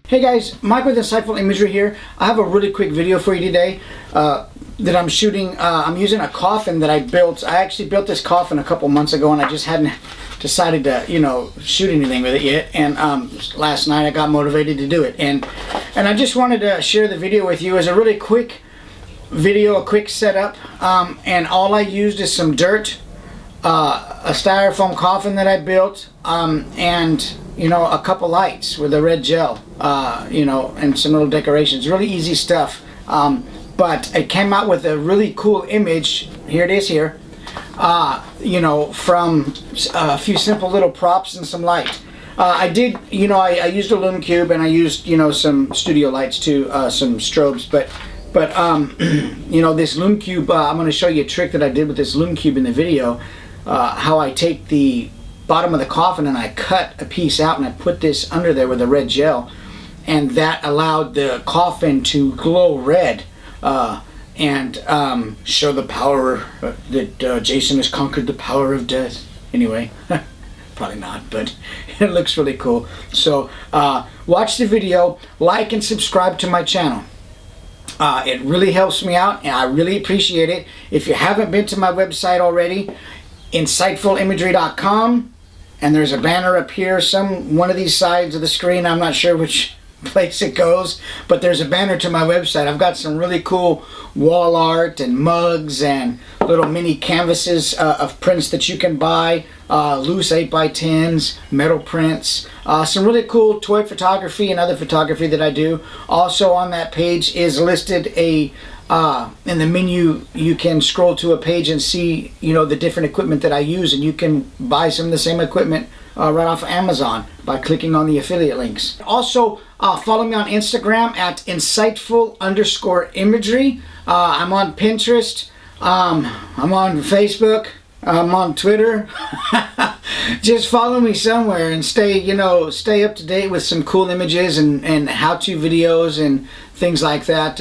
Hey guys, Mike with Insightful Imagery here. I have a really quick video for you today that I'm shooting. I'm using a coffin that I built. I actually built this coffin a couple months ago and I just hadn't decided to, shoot anything with it yet. And last night I got motivated to do it. And I just wanted to share the video with you as a really quick video, a quick setup. And all I used is some dirt, a styrofoam coffin that I built, and a couple lights with a red gel, and some little decorations. Really easy stuff, but it came out with a really cool image. Here it is here, from a few simple little props and some light. I did, I used a lume cube and I used, some studio lights too, some strobes, but this lume cube, I'm going to show you a trick that I did with this lume cube in the video, how I take the bottom of the coffin and I cut a piece out and I put this under there with a red gel, and that allowed the coffin to glow red and show the power that Jason has conquered the power of death. Anyway, probably not, but it looks really cool. So watch the video, like and subscribe to my channel. It really helps me out and I really appreciate it. If you haven't been to my website already, insightfulimagery.com, and there's a banner up here, one of these sides of the screen. I'm not sure which place it goes, but there's a banner to my website. I've got some really cool wall art and mugs and little mini canvases of prints that you can buy, loose 8x10s, metal prints, some really cool toy photography and other photography that I do. Also on that page is listed in the menu. You can scroll to a page and see the different equipment that I use, and you can buy some of the same equipment right off of Amazon by clicking on the affiliate links. Also follow me on Instagram at insightful_imagery. I'm on Pinterest, I'm on Facebook, I'm on Twitter. Just follow me somewhere and stay up to date with some cool images and how-to videos and things like that,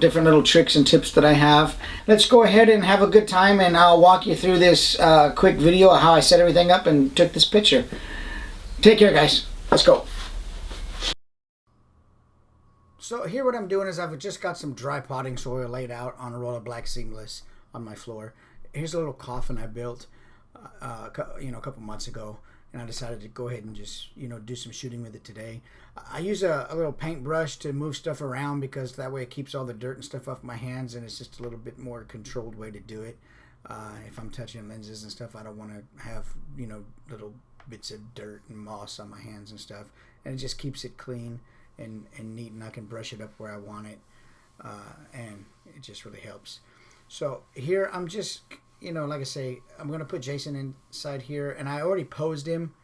different little tricks and tips that I have. Let's go ahead and have a good time, and I'll walk you through this quick video of how I set everything up and took this picture. Take care, guys. Let's go. So here what I'm doing is I've just got some dry potting soil laid out on a roll of black seamless on my floor. Here's a little coffin I built a couple months ago, and I decided to go ahead and just do some shooting with it today. I use a little paintbrush to move stuff around because that way it keeps all the dirt and stuff off my hands, and it's just a little bit more controlled way to do it. If I'm touching lenses and stuff, I don't want to have little bits of dirt and moss on my hands and stuff, and it just keeps it clean and neat, and I can brush it up where I want it, and it just really helps. So here I'm just like I say, I'm going to put Jason inside here, and I already posed him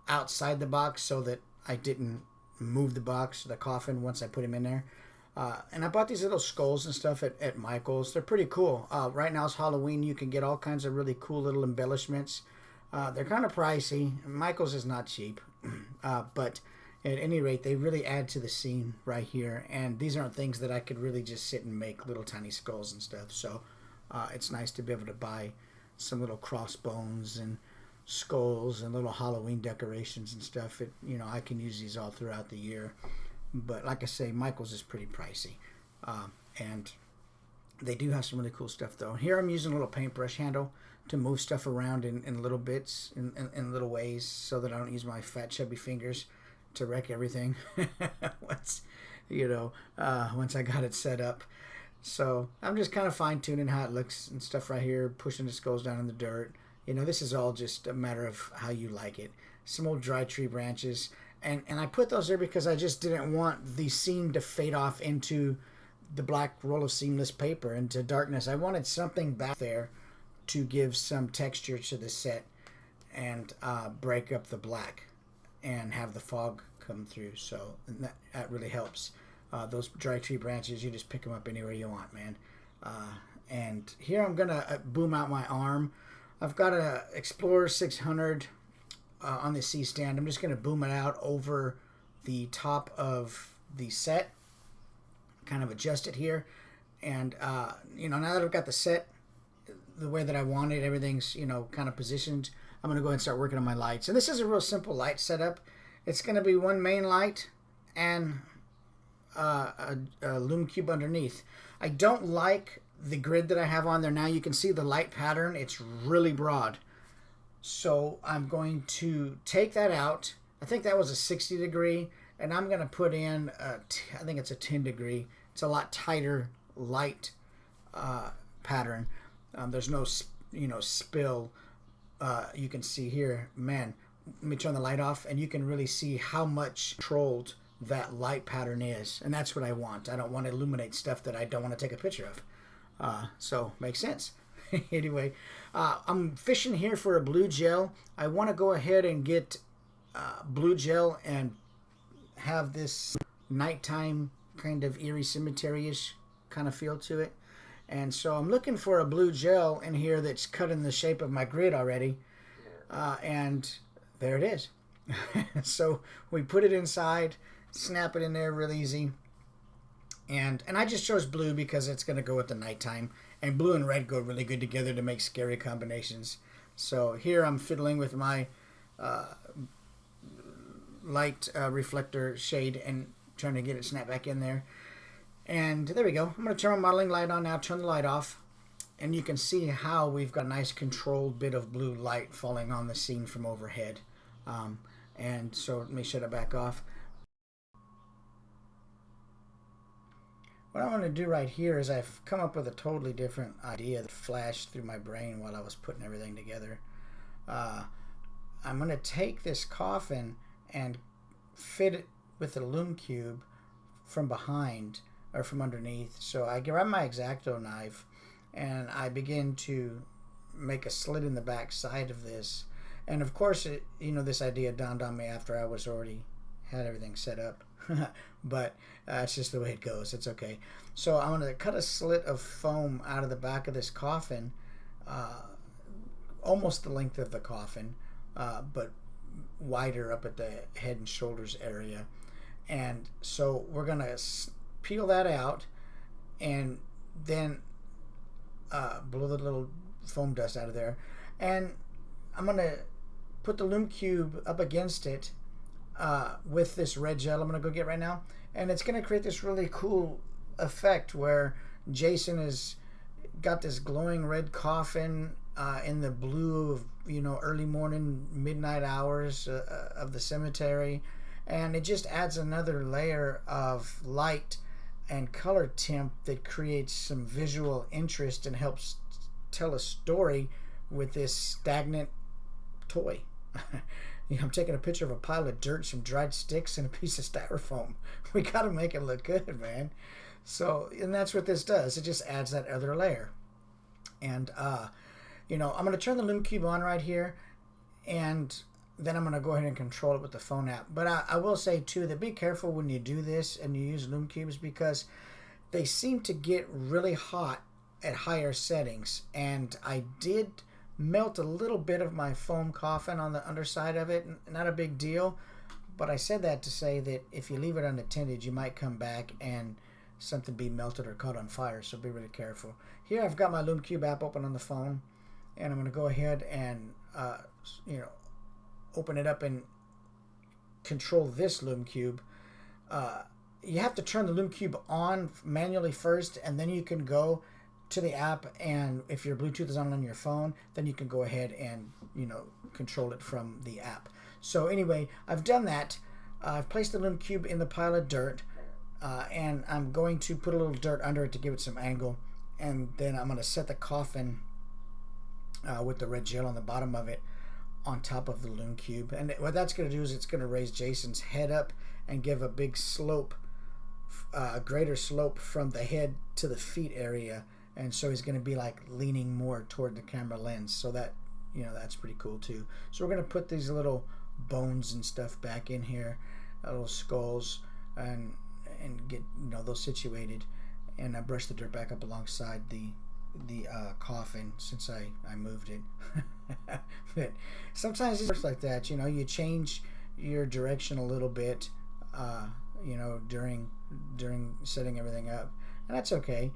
outside the box so that I didn't move the box, the coffin, once I put him in there. And I bought these little skulls and stuff at Michael's. They're pretty cool. Right now it's Halloween. You can get all kinds of really cool little embellishments. They're kind of pricey. Michael's is not cheap. But at any rate, they really add to the scene right here. And these aren't things that I could really just sit and make, little tiny skulls and stuff. So it's nice to be able to buy some little crossbones and skulls and little Halloween decorations and stuff. I can use these all throughout the year. But like I say, Michael's is pretty pricey. And they do have some really cool stuff though. Here I'm using a little paintbrush handle to move stuff around in little bits, in little ways, so that I don't use my fat chubby fingers to wreck everything once I got it set up. So I'm just kind of fine-tuning how it looks and stuff right here, pushing the skulls down in the dirt. This is all just a matter of how you like it. Some old dry tree branches. And I put those there because I just didn't want the seam to fade off into the black roll of seamless paper, into darkness. I wanted something back there to give some texture to the set and break up the black and have the fog come through. So that really helps. Those dry tree branches, you just pick them up anywhere you want, man. And here I'm going to boom out my arm. I've got a Explorer 600 on the C-stand. I'm just going to boom it out over the top of the set, kind of adjust it here. And, now that I've got the set the way that I want it, everything's, kind of positioned, I'm going to go ahead and start working on my lights. And this is a real simple light setup. It's going to be one main light and a lume cube underneath. I don't like the grid that I have on there now. You can see the light pattern. It's really broad. So I'm going to take that out. I think that was a 60 degree, and I'm going to put in, I think it's a 10 degree. It's a lot tighter light pattern. There's no, spill. You can see here, man, let me turn the light off, and you can really see how much controlled that light pattern is. And that's what I want. I don't want to illuminate stuff that I don't want to take a picture of. So, makes sense. Anyway, I'm fishing here for a blue gel. I want to go ahead and get blue gel and have this nighttime kind of eerie cemetery-ish kind of feel to it. And so I'm looking for a blue gel in here that's cut in the shape of my grid already. And there it is. So we put it inside, snap it in there real easy. And I just chose blue because it's going to go with the nighttime. And blue and red go really good together to make scary combinations. So here I'm fiddling with my light reflector shade and trying to get it snapped back in there. And there we go. I'm going to turn my modeling light on now, turn the light off. And you can see how we've got a nice controlled bit of blue light falling on the scene from overhead. And so let me shut it back off. What I want to do right here is I've come up with a totally different idea that flashed through my brain while I was putting everything together. I'm going to take this coffin and fit it with the lume cube from behind or from underneath. So I grab my X-Acto knife and I begin to make a slit in the back side of this. And of course, this idea dawned on me after I was already had everything set up. But it's just the way it goes. It's okay. So I'm going to cut a slit of foam out of the back of this coffin, almost the length of the coffin, but wider up at the head and shoulders area. And so we're going to peel that out and then blow the little foam dust out of there. And I'm going to put the lume cube up against it with this red gel I'm going to go get right now. And it's going to create this really cool effect where Jason has got this glowing red coffin in the blue of, early morning, midnight hours of the cemetery. And it just adds another layer of light and color temp that creates some visual interest and helps tell a story with this stagnant toy. I'm taking a picture of a pile of dirt, some dried sticks, and a piece of styrofoam. We got to make it look good, man. So, and that's what this does. It just adds that other layer. And, I'm going to turn the lume cube on right here, and then I'm going to go ahead and control it with the phone app. But I will say, too, that be careful when you do this and you use lume cubes because they seem to get really hot at higher settings. And I did melt a little bit of my foam coffin on the underside of it. Not a big deal, but I said that to say that if you leave it unattended, you might come back and something be melted or caught on fire, so be really careful. Here I've got my lume cube app open on the phone, and I'm going to go ahead and open it up and control this lume cube. You have to turn the lume cube on manually first, and then you can go to the app, and if your Bluetooth is on your phone, then you can go ahead and control it from the app. So anyway, I've done that. I've placed the lume cube in the pile of dirt, and I'm going to put a little dirt under it to give it some angle, and then I'm going to set the coffin with the red gel on the bottom of it on top of the lume cube. And what that's going to do is it's going to raise Jason's head up and give a big slope, a greater slope from the head to the feet area. And so he's going to be like leaning more toward the camera lens. So that, that's pretty cool too. So we're going to put these little bones and stuff back in here, little skulls, and get those situated. And I brushed the dirt back up alongside the coffin since I moved it. But sometimes it works like that. You change your direction a little bit, during setting everything up, and that's okay.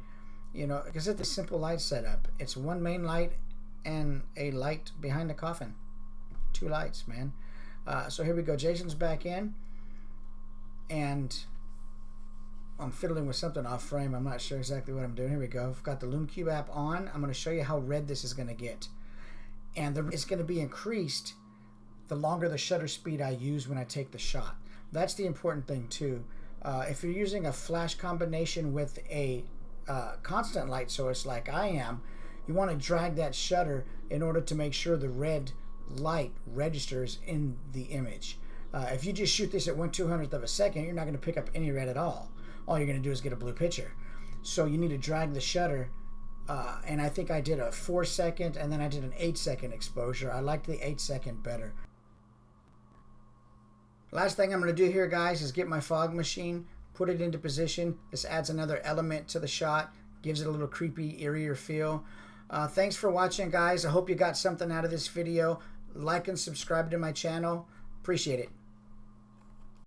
Because it's a simple light setup. It's one main light and a light behind the coffin. 2 lights, man. So here we go. Jason's back in. and I'm fiddling with something off frame. I'm not sure exactly what I'm doing. Here we go. I've got the Lume Cube app on. I'm going to show you how red this is going to get. And it's going to be increased the longer the shutter speed I use when I take the shot. That's the important thing too. If you're using a flash combination with a constant light source like I am, you want to drag that shutter in order to make sure the red light registers in the image. If you just shoot this at 1/200th of a second, you're not going to pick up any red at all. All you're going to do is get a blue picture. So you need to drag the shutter, and I think I did a 4-second and then I did an 8-second exposure. I liked the 8-second better. Last thing I'm going to do here, guys, is get my fog machine, put it into position. This adds another element to the shot, gives it a little creepy, eerier feel. Thanks for watching, guys. I hope you got something out of this video. Like and subscribe to my channel. Appreciate it.